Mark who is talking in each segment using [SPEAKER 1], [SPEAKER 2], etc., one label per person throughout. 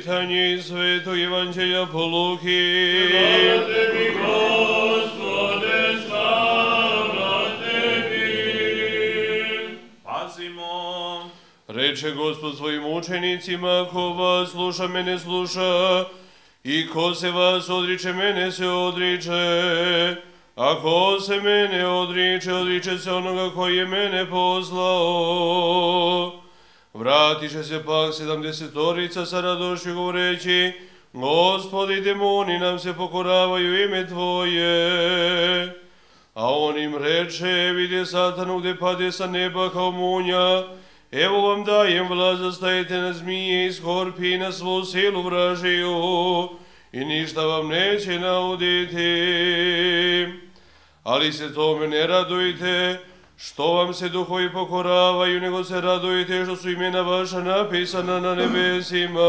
[SPEAKER 1] Čitanje iz Svetog Evanđelja po Luki.
[SPEAKER 2] Slava tebi, Gospode, slava tebi. Pazimo.
[SPEAKER 1] Reče Gospod svojim učenicima, ko vas sluša, mene sluša, i ko se vas odriče, mene se odriče. A ko se mene odriče, odriče se onoga koji je mene poslao. Vratiše se pak 70 sa radošću govoreći, Gospodi, demoni nam se pokoravaju ime Tvoje. A on im reče, vide Satanu gde pade sa neba kao munja, evo vam dajem vlast da stajete na zmije i skorpije i na svu silu vražiju, i ništa vam neće nauditi. Ali se tome ne radujte, što vam se duhovi pokoravaju, nego se radujte što su imena vaša napisana na nebesima.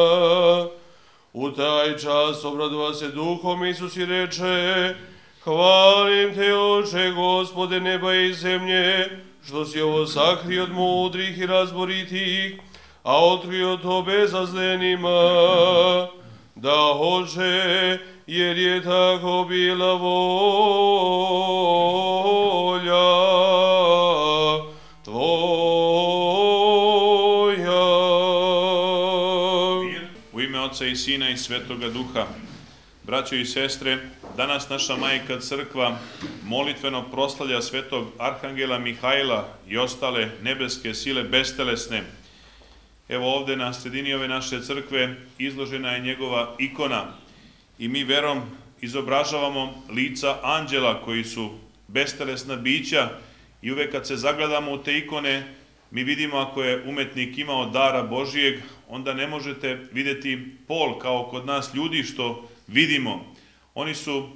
[SPEAKER 1] U taj čas obradova se duhom Isus i reče, hvalim te, Oče, Gospode neba i zemlje, što si ovo sakrio od mudrih i razboritih, a otkrio to bezazlenima. Da, Oče, jer je tako bila volja Tvoja.
[SPEAKER 2] U ime Oca i Sina i Svetoga Duha. Braćo i sestre, danas naša Majka Crkva molitveno proslavlja svetog Arhangela Mihajla i ostale nebeske sile bestelesne. Evo ovde na sredini ove naše crkve izložena je njegova ikona i mi verom izobražavamo lica anđela koji su bestelesna bića i uvek kad se zagledamo u te ikone mi vidimo, ako je umetnik imao dara Božijeg, onda ne možete videti pol kao kod nas ljudi što vidimo. Oni su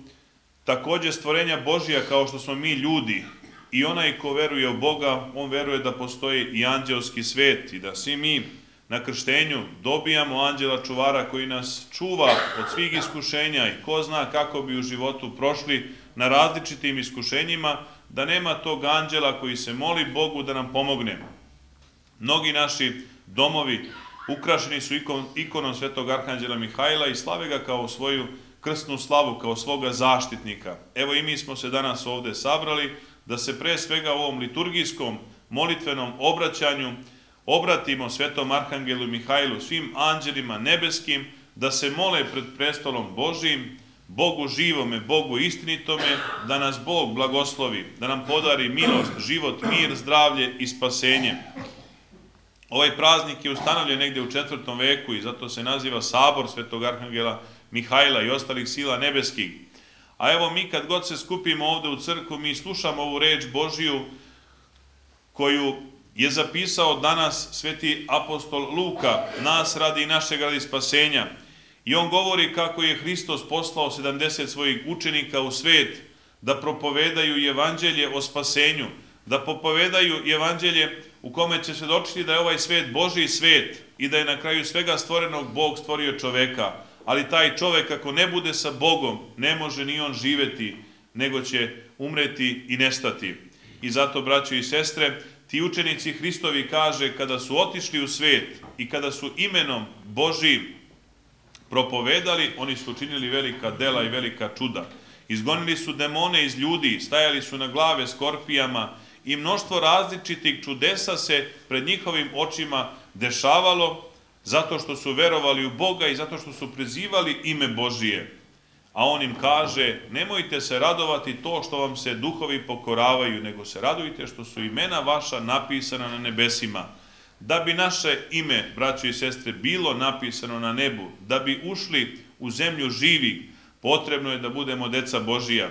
[SPEAKER 2] takođe stvorenja Božija kao što smo mi ljudi, i onaj ko veruje u Boga, on veruje da postoji i anđelski svet i da svi mi na krštenju dobijamo anđela čuvara koji nas čuva od svih iskušenja i ko zna kako bi u životu prošli na različitim iskušenjima, da nema tog anđela koji se moli Bogu da nam pomogne. Mnogi naši domovi ukrašeni su ikonom svetog Arhanđela Mihajla i slave ga kao svoju krsnu slavu, kao svoga zaštitnika. Evo i mi smo se danas ovde sabrali da se pre svega u ovom liturgijskom molitvenom obraćanju obratimo svetom Arhangelu Mihajlu, svim anđelima nebeskim, da se mole pred prestolom Božijim, Bogu živome, Bogu istinitome, da nas Bog blagoslovi, da nam podari milost, život, mir, zdravlje i spasenje. Ovaj praznik je ustanovljen negde u 4. veku i zato se naziva Sabor svetog Arhangela Mihajla i ostalih sila nebeskih. A evo mi kad god se skupimo ovde u crkvu, mi slušamo ovu reč Božiju koju je zapisao danas sveti apostol Luka, nas radi i našeg radi spasenja. I on govori kako je Hristos poslao 70 svojih učenika u svet da propovedaju evanđelje o spasenju, da propovedaju evanđelje u kome će svedočiti da je ovaj svet Božji svet i da je na kraju svega stvorenog Bog stvorio čoveka. Ali taj čovek ako ne bude sa Bogom, ne može ni on živeti, nego će umreti i nestati. I zato, braćo i sestre, ti učenici Hristovi, kaže, kada su otišli u svet i kada su imenom Božijim propovedali, oni su učinili velika dela i velika čuda. Izgonili su demone iz ljudi, stajali su na glave skorpijama i mnoštvo različitih čudesa se pred njihovim očima dešavalo zato što su verovali u Boga i zato što su prizivali ime Božije. A on im kaže, nemojte se radovati to što vam se duhovi pokoravaju, nego se radujte što su imena vaša napisana na nebesima. Da bi naše ime, braćo i sestre, bilo napisano na nebu, da bi ušli u zemlju živih, potrebno je da budemo deca Božija.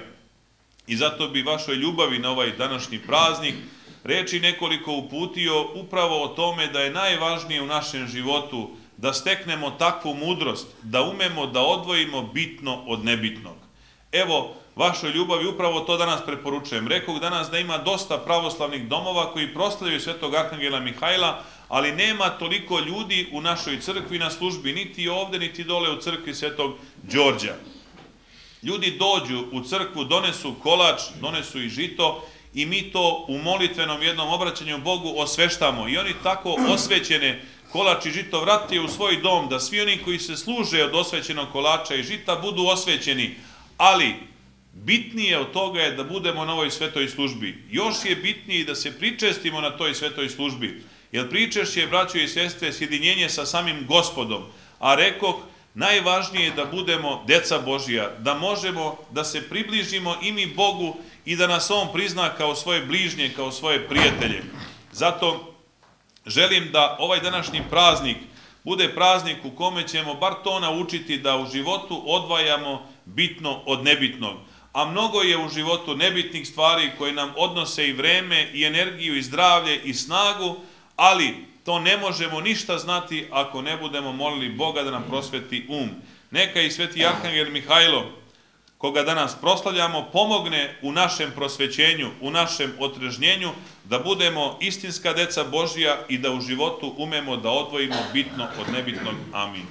[SPEAKER 2] I zato bi vašoj ljubavi na ovaj današnji praznik reči nekoliko uputio upravo o tome da je najvažnije u našem životu da steknemo takvu mudrost, da umemo da odvojimo bitno od nebitnog. Evo, vašoj ljubavi upravo to danas preporučujem. Rekoh danas da ima dosta pravoslavnih domova koji proslavljaju svetog arhangela Mihajla, ali nema toliko ljudi u našoj crkvi na službi, niti ovde, niti dole u crkvi svetog Đorđa. Ljudi dođu u crkvu, donesu kolač, donesu i žito i mi to u molitvenom jednom obraćanju Bogu osveštamo. I oni tako osvećene kolač i žito vrate u svoj dom, da svi oni koji se služe od osvećenog kolača i žita budu osvećeni. Ali bitnije od toga je da budemo na ovoj svetoj službi. Još je bitnije da se pričestimo na toj svetoj službi. Jer pričešće, braćo i sestre, sjedinjenje sa samim Gospodom. A rekoh, najvažnije je da budemo deca Božija, da možemo da se približimo i mi Bogu i da nas On prizna kao svoje bližnje, kao svoje prijatelje. Zato želim da ovaj današnji praznik bude praznik u kome ćemo bar to naučiti da u životu odvajamo bitno od nebitnog. A mnogo je u životu nebitnih stvari koje nam odnose i vreme, i energiju, i zdravlje, i snagu, ali to ne možemo ništa znati ako ne budemo molili Boga da nam prosveti um. Neka i sveti arhangel Mihajlo, koga danas proslavljamo, pomogne u našem prosvećenju, u našem otrežnjenju, da budemo istinska deca Božja i da u životu umemo da odvojimo bitno od nebitnog. Amin.